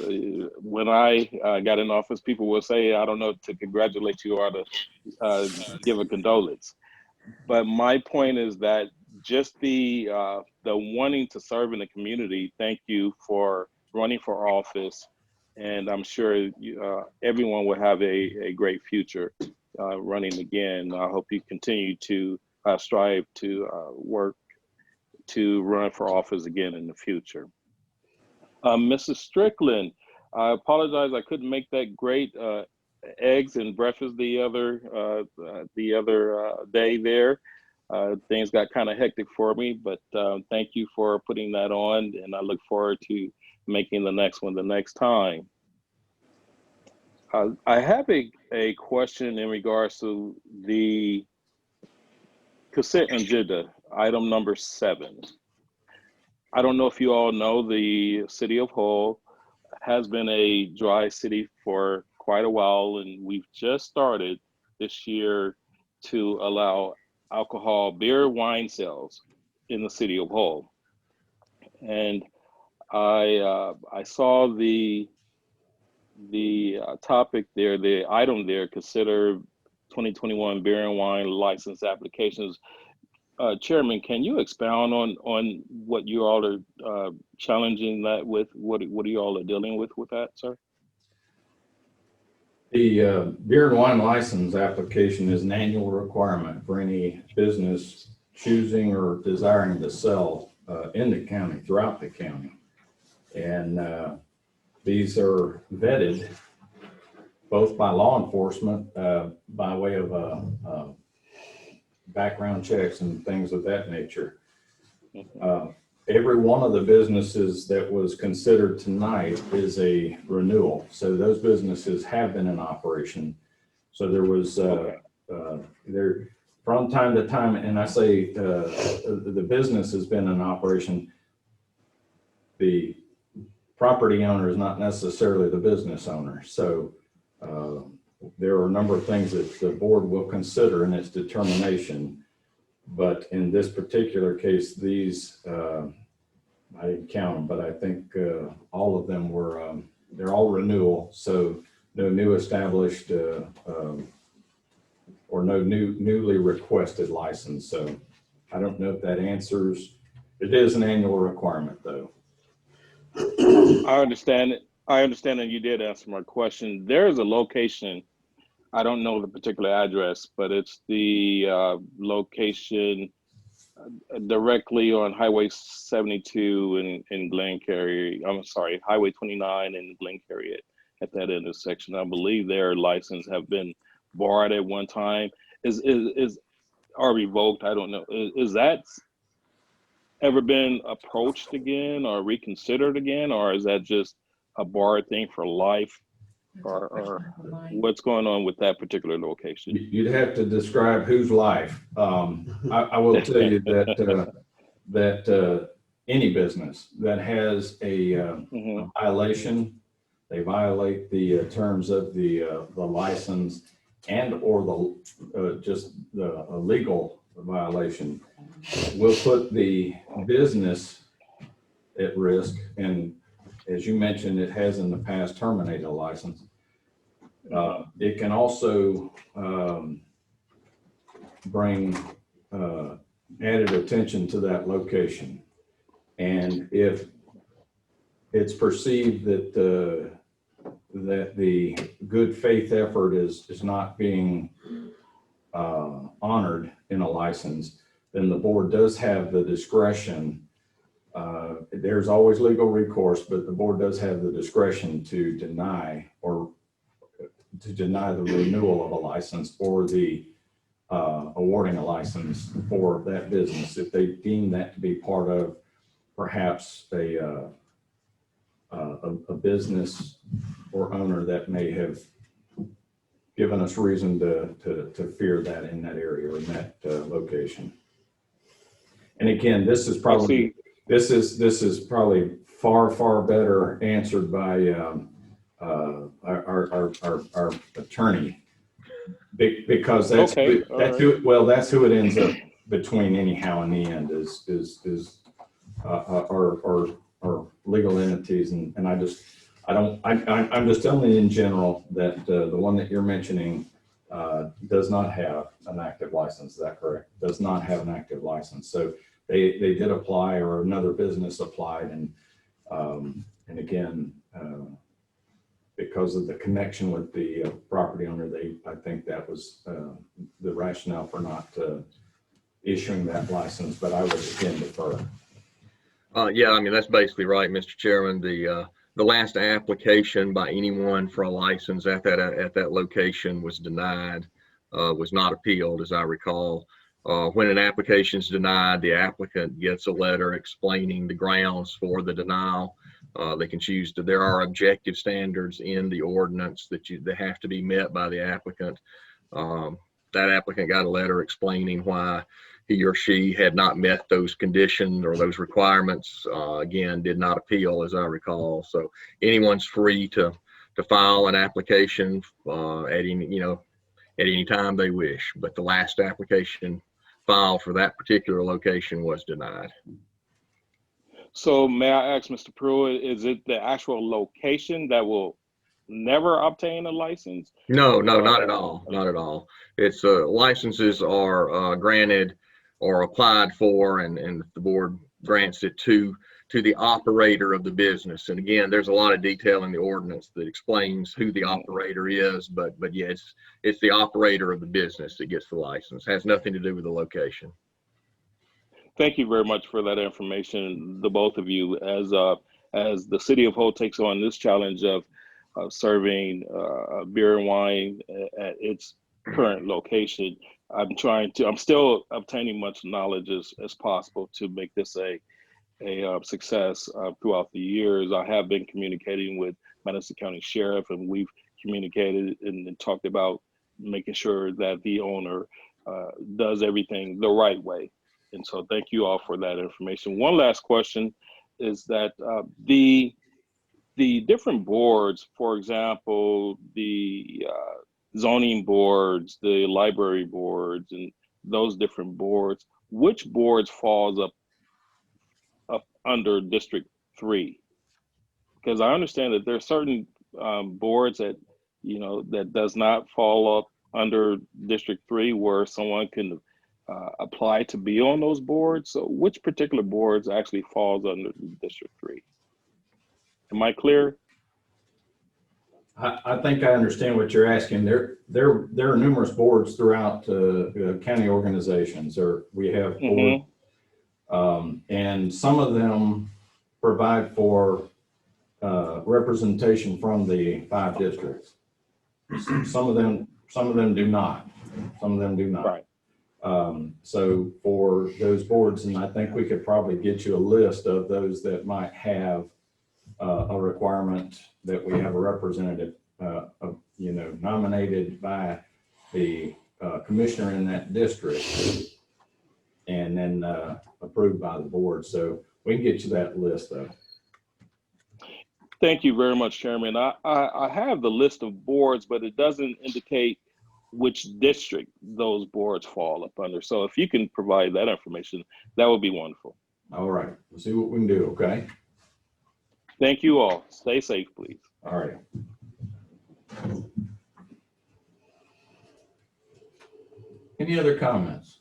when I got in office, people will say, I don't know to congratulate you or to give a condolence. But my point is that just the wanting to serve in the community, thank you for running for office, and I'm sure everyone will have a great future running again. I hope you continue to strive to work to run for office again in the future. Mrs. Strickland, I apologize I couldn't make that great eggs and breakfast the other day there. Things got kind of hectic for me, but thank you for putting that on, and I look forward to making the next one the next time. I have a question in regards to the consent agenda, item number 7. I don't know if you all know, the City of Hull has been a dry city for quite a while, and we've just started this year to allow alcohol, beer, wine sales in the City of Hull. And I saw the topic there, the item there, consider 2021 beer and wine license applications. Chairman, can you expound on what you all are challenging that with? What you all are dealing with that, sir? The beer and wine license application is an annual requirement for any business choosing or desiring to sell in the county, throughout the county. And these are vetted both by law enforcement by way of background checks and things of that nature. Every one of the businesses that was considered tonight is a renewal. So those businesses have been in operation. So there was there from time to time, and I say the business has been in operation. The property owner is not necessarily the business owner. So there are a number of things that the board will consider in its determination. But in this particular case, these, I didn't count them, but I think all of them were, they're all renewal. So no new established or no newly requested license. So I don't know if that answers. It is an annual requirement, though. I understand it. I understand that you did answer my question. There's a location, I don't know the particular address, but it's the location directly on Highway 72 in Glencarry. I'm sorry, Highway 29 in Glencarry at that intersection. I believe their license have been barred at one time. Or revoked? I don't know. Is that ever been approached again or reconsidered again, or is that just a barred thing for life? Or what's going on with that particular location? You'd have to describe whose life. I will tell you that that any business that has a violation, they violate the terms of the license and or the just the legal violation, will put the business at risk. And as you mentioned, it has in the past terminated a license. It can also bring added attention to that location. And if it's perceived that the good faith effort is not being honored in a license, then the board does have the discretion. There's always legal recourse, but the board does have the discretion to deny the renewal of a license or the awarding a license for that business if they deem that to be part of perhaps a business or owner that may have given us reason to fear that in that area or in that location. And again, this is probably far better answered by our attorney, because that's who it ends up between anyhow in the end is our legal entities. And I'm just telling you in general that the one that you're mentioning does not have an active license. Is that correct? Does not have an active license. So they did apply, or another business applied, and And again, because of the connection with the property owner, I think that was the rationale for not issuing that license, but I would again defer. Yeah, I mean, that's basically right, Mr. Chairman. The last application by anyone for a license at that location was denied, was not appealed, as I recall. When an application is denied, the applicant gets a letter explaining the grounds for the denial. They can choose to, there are objective standards in the ordinance that have to be met by the applicant. That applicant got a letter explaining why he or she had not met those conditions or those requirements. Again, did not appeal, as I recall. So anyone's free to file an application at any time they wish. But the last application filed for that particular location was denied. So may I ask, Mr. Pruitt, is it the actual location that will never obtain a license? No, not at all. Not at all. It's licenses are granted or applied for, and the board grants it to the operator of the business. And again, there's a lot of detail in the ordinance that explains who the operator is, but yes, it's the operator of the business that gets the license. It has nothing to do with the location. Thank you very much for that information, the both of you. As the City of Hope takes on this challenge of serving beer and wine at its current location, I'm still obtaining much knowledge as possible to make this a success throughout the years. I have been communicating with Madison County Sheriff, and we've communicated and talked about making sure that the owner does everything the right way. And so thank you all for that information. One last question is that the different boards, for example, the zoning boards, the library boards, and those different boards, which boards falls up under District 3? Because I understand that there are certain boards that, that does not fall up under District 3 where someone can apply to be on those boards. So which particular boards actually falls under District 3? Am I clear? I think I understand what you're asking. There are numerous boards throughout county organizations, or we have boards, and some of them provide for representation from the 5 districts. Some of them do not. Some of them do not. Right. So for those boards, and I think we could probably get you a list of those that might have a requirement that we have a representative, nominated by the commissioner in that district, and then approved by the board. So we can get you that list though. Thank you very much, Chairman. I have the list of boards, but it doesn't indicate which district those boards fall up under. So if you can provide that information, that would be wonderful. All right, we'll see what we can do, okay? Thank you all. Stay safe, please. All right. Any other comments?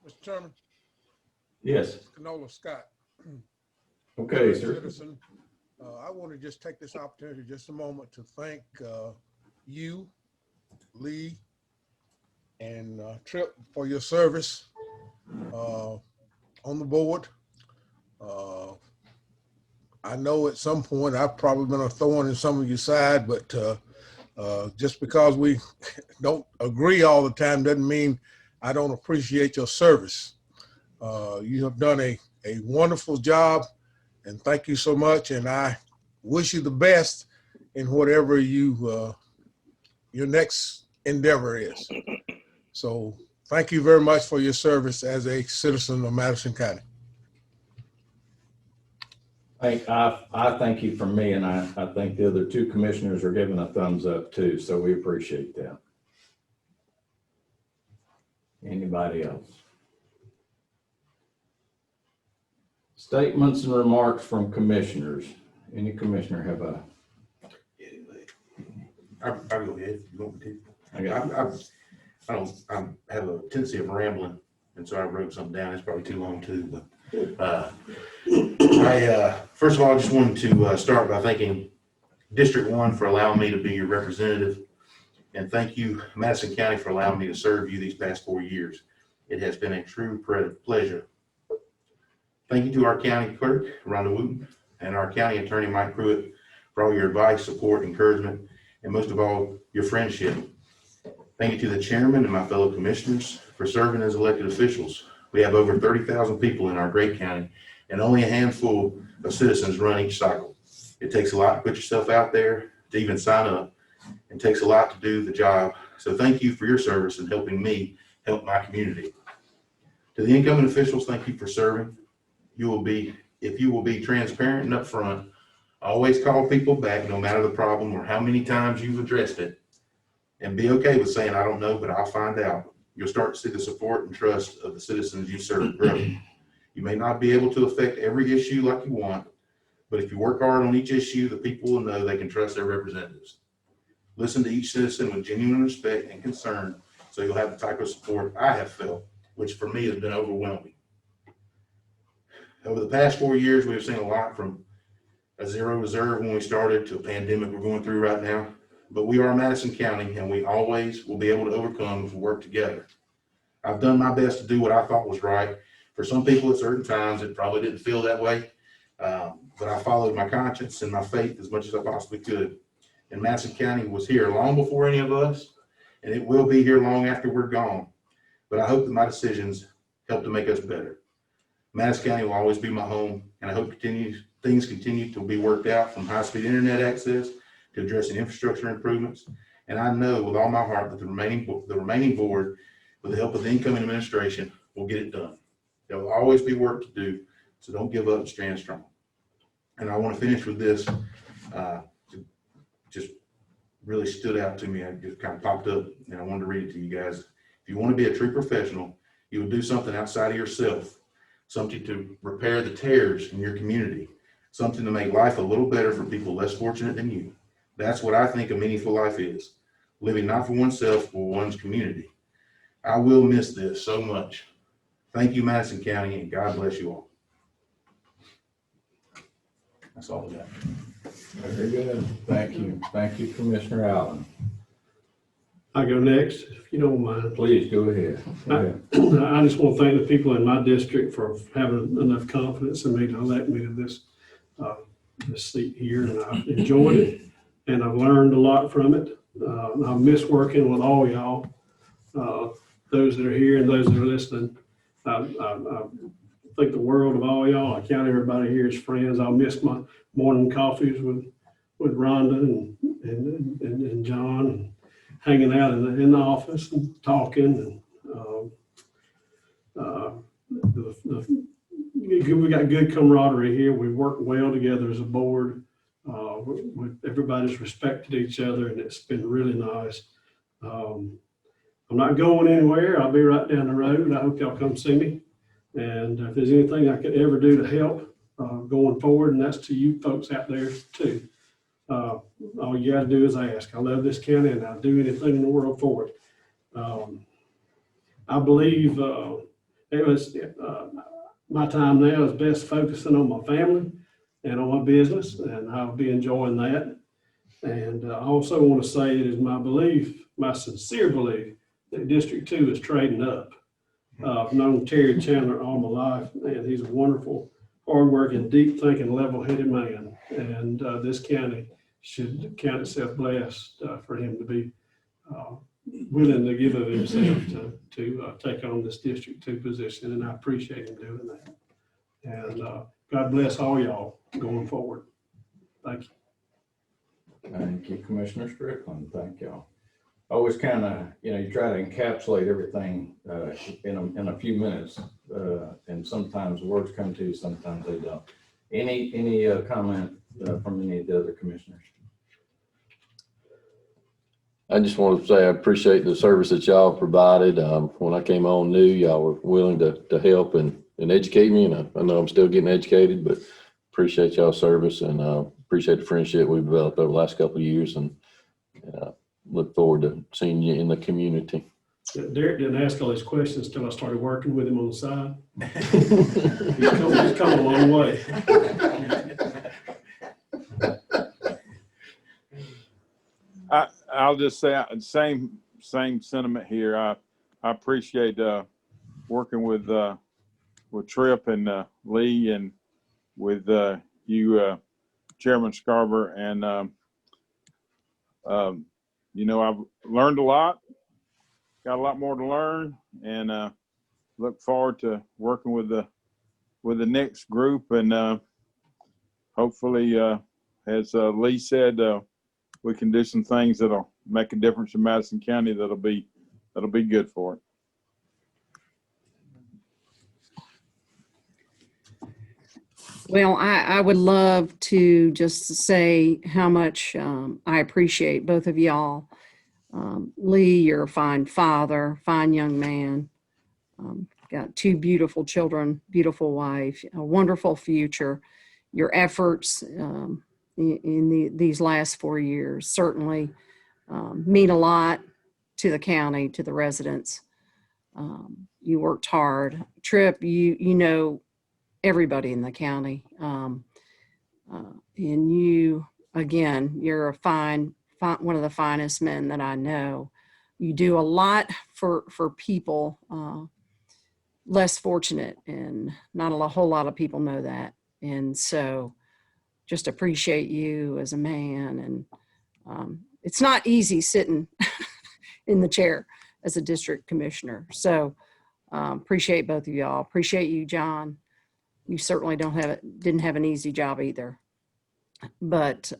Mr. Chairman, Yes. Canola Scott. Okay, sir. Citizen. I want to just take this opportunity just a moment to thank you, Lee, and Tripp for your service on the board. I know at some point I've probably been a thorn in some of your side, but just because we don't agree all the time doesn't mean I don't appreciate your service. You have done a wonderful job, and thank you so much. And I wish you the best in whatever your next endeavor is. So thank you very much for your service as a citizen of Madison County. I thank you from me, and I think the other 2 commissioners are giving a thumbs up too, so we appreciate that. Anybody else? Statements and remarks from commissioners. Any commissioner have a? I'll go ahead if you want me to. Okay. I have a tendency of rambling, and so I wrote something down. It's probably too long too, but First of all, I just wanted to start by thanking District 1 for allowing me to be your representative. And thank you, Madison County, for allowing me to serve you these past 4 years. It has been a true pleasure. Thank you to our county clerk, Rhonda Wooten, and our county attorney, Mike Pruitt, for all your advice, support, encouragement, and most of all, your friendship. Thank you to the chairman and my fellow commissioners for serving as elected officials. We have over 30,000 people in our great county, and only a handful of citizens run each cycle. It takes a lot to put yourself out there, to even sign up. It takes a lot to do the job. So thank you for your service and helping me help my community. To the incoming officials, thank you for serving. If you will be transparent and upfront, always call people back no matter the problem or how many times you've addressed it, and be okay with saying, I don't know, but I'll find out. You'll start to see the support and trust of the citizens you serve grow. You may not be able to affect every issue like you want, but if you work hard on each issue, the people will know they can trust their representatives. Listen to each citizen with genuine respect and concern, so you'll have the type of support I have felt, which for me has been overwhelming. Over the past 4 years, we have seen a lot, from a zero reserve when we started to a pandemic we're going through right now. But we are Madison County, and we always will be able to overcome if we work together. I've done my best to do what I thought was right. For some people at certain times, it probably didn't feel that way. But I followed my conscience and my faith as much as I possibly could. And Madison County was here long before any of us, and it will be here long after we're gone. But I hope that my decisions help to make us better. Madison County will always be my home, and I hope things continue to be worked out, from high-speed internet access to addressing infrastructure improvements. And I know with all my heart that the remaining board, with the help of the incoming administration, will get it done. There will always be work to do, so don't give up and stand strong. And I want to finish with this. Just really stood out to me. It just kind of popped up, and I wanted to read it to you guys. If you want to be a true professional, you will do something outside of yourself, something to repair the tears in your community, something to make life a little better for people less fortunate than you. That's what I think a meaningful life is, living not for oneself, but for one's community. I will miss this so much. Thank you, Madison County, and God bless you all. That's all I got. Very good. Thank you. Thank you, Commissioner Allen. I go next, if you don't mind. Please go ahead. I just want to thank the people in my district for having enough confidence in me to elect me to this seat here, and I've enjoyed it, and I've learned a lot from it. I've missed working with all y'all, those that are here and those that are listening. I think the world of all y'all. I count everybody here as friends. I'll miss my morning coffees with Rhonda and John, and hanging out in the office and talking, and we got good camaraderie here. We work well together as a board. Everybody's respected each other, and it's been really nice. I'm not going anywhere. I'll be right down the road. I hope y'all come see me. And if there's anything I could ever do to help going forward, and that's to you folks out there too. All you gotta do is ask. I love this county, and I'll do anything in the world for it. I believe my time now is best focusing on my family and on my business, and I'll be enjoying that. And I also want to say it is my belief, my sincere belief, that District 2 is trading up. I've known Terry Chandler all my life, and he's a wonderful, hardworking, deep-thinking, level-headed man. And this county should count itself blessed for him to be willing to give of himself to take on this District 2 position, and I appreciate him doing that. And God bless all y'all going forward. Thank you. Thank you, Commissioner Strickland. Thank y'all. Always kind of, you try to encapsulate everything in a few minutes, and sometimes words come to you, sometimes they don't. Any comment from any of the other commissioners? I just want to say I appreciate the service that y'all provided. When I came on new, y'all were willing to help and educate me, and I know I'm still getting educated, but appreciate y'all's service, and appreciate the friendship we've developed over the last couple of years, and look forward to seeing you in the community. Derek didn't ask all these questions till I started working with him on the side. He's come a long way. I'll just say same sentiment here. I appreciate working with Tripp and Lee and with you, Chairman Scarborough, and I've learned a lot, got a lot more to learn, and look forward to working with the next group, and hopefully, as Lee said, we can do some things that'll make a difference in Madison County. That'll be good for it. Well, I would love to just say how much I appreciate both of y'all. Lee, you're a fine father, fine young man. Got two beautiful children, beautiful wife, a wonderful future. Your efforts in these last 4 years certainly mean a lot to the county, to the residents. You worked hard. Tripp, you know everybody in the county. And you, again, you're one of the finest men that I know. You do a lot for people less fortunate, and not a whole lot of people know that. And so just appreciate you as a man. And it's not easy sitting in the chair as a district commissioner. So appreciate both of y'all. Appreciate you, John. You certainly didn't have an easy job either, but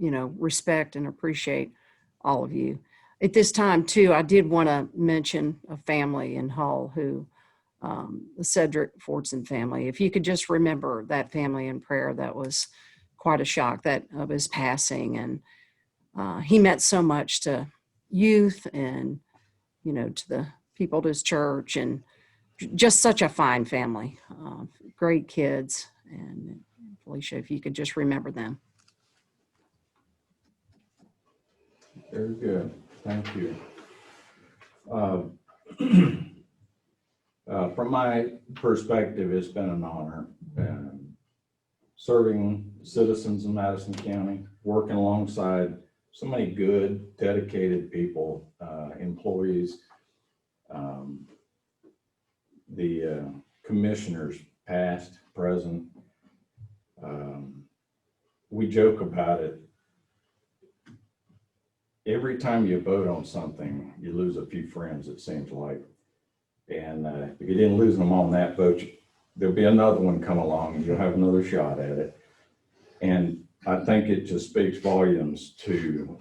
respect and appreciate all of you. At this time too, I did want to mention a family in Hull who, the Cedric Fordson family. If you could just remember that family in prayer, that was quite a shock of his passing. And he meant so much to youth and, to the people at his church, and just such a fine family, great kids. And Felicia, if you could just remember them. Very good. Thank you. From my perspective, it's been an honor serving citizens in Madison County, working alongside so many good, dedicated people, employees, the commissioners, past, present. We joke about it. Every time you vote on something, you lose a few friends, it seems like. And if you didn't lose them on that vote, there'll be another one come along and you'll have another shot at it. And I think it just speaks volumes to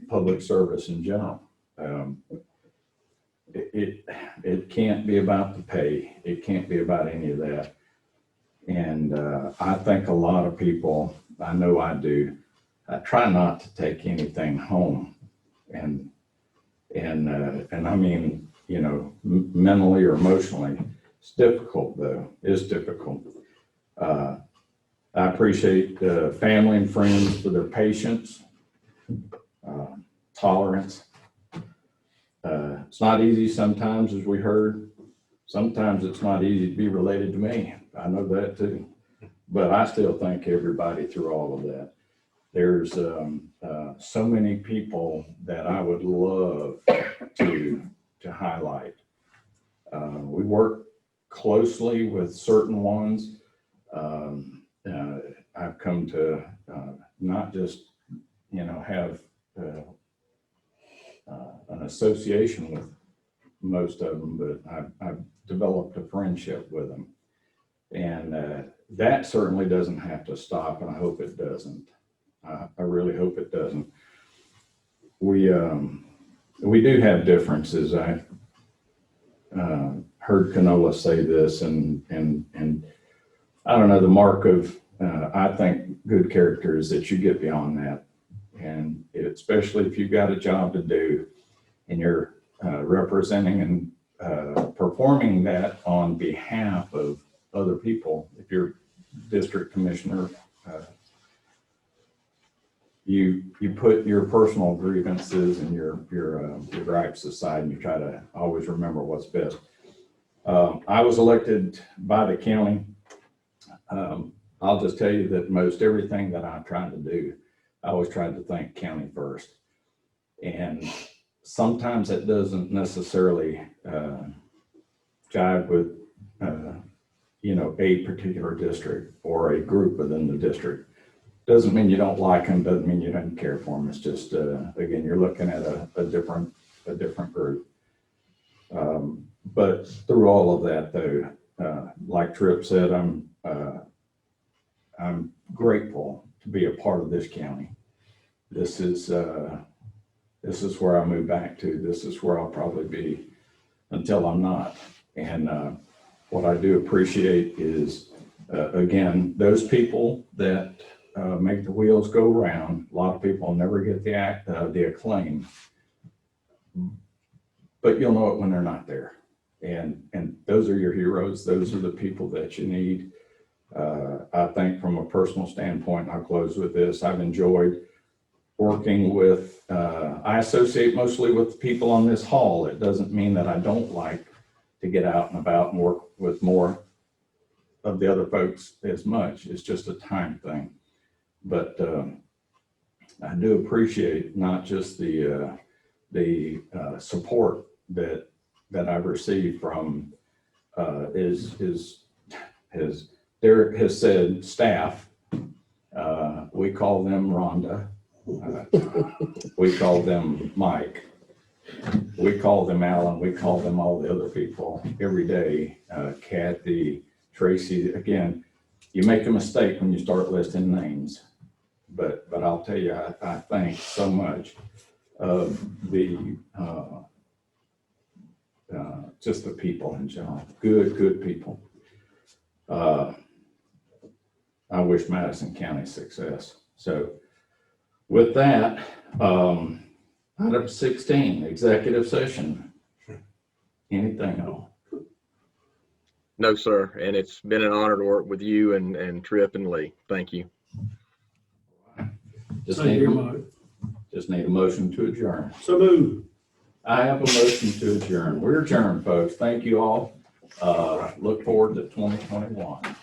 public service in general. It can't be about the pay. It can't be about any of that. And I think a lot of people, I know I do, I try not to take anything home. And I mean, mentally or emotionally, it's difficult though. It's difficult. I appreciate family and friends for their patience, tolerance. It's not easy sometimes, as we heard. Sometimes it's not easy to be related to me. I know that too. But I still thank everybody through all of that. There's so many people that I would love to highlight. We work closely with certain ones. I've come to not just, have an association with most of them, but I've developed a friendship with them. And that certainly doesn't have to stop, and I hope it doesn't. I really hope it doesn't. We do have differences. I heard Canola say this, and I don't know, the mark of, I think, good character is that you get beyond that. And especially if you've got a job to do and you're representing and performing that on behalf of other people, if you're district commissioner, you put your personal grievances and your gripes aside, and you try to always remember what's best. I was elected by the county. I'll just tell you that most everything that I'm trying to do, I always tried to think county first. And sometimes it doesn't necessarily jive with, a particular district or a group within the district. Doesn't mean you don't like them, doesn't mean you don't care for them. It's just, again, you're looking at a different group. But through all of that, though, like Tripp said, I'm grateful to be a part of this county. This is where I move back to. This is where I'll probably be until I'm not. And what I do appreciate is, again, those people that make the wheels go round. A lot of people never get the acclaim, but you'll know it when they're not there. And those are your heroes. Those are the people that you need. I think from a personal standpoint, I'll close with this. I've enjoyed working with, I associate mostly with the people on this hall. It doesn't mean that I don't like to get out and about and work with more of the other folks as much. It's just a time thing. But I do appreciate not just the support that I've received from, as Derek has said, staff. We call them Rhonda. We call them Mike. We call them Alan. We call them all the other people every day. Kathy, Tracy. Again, you make a mistake when you start listing names, but I'll tell you, I thank so much of the just the people in general. Good people. I wish Madison County success. So with that, item 16, executive session. Anything at all? No, sir. And it's been an honor to work with you and Tripp and Lee. Thank you. Just Thank need, you, Mike. just need a motion to adjourn. So move. I have a motion to adjourn. We're adjourned, folks. Thank you all. Look forward to 2021.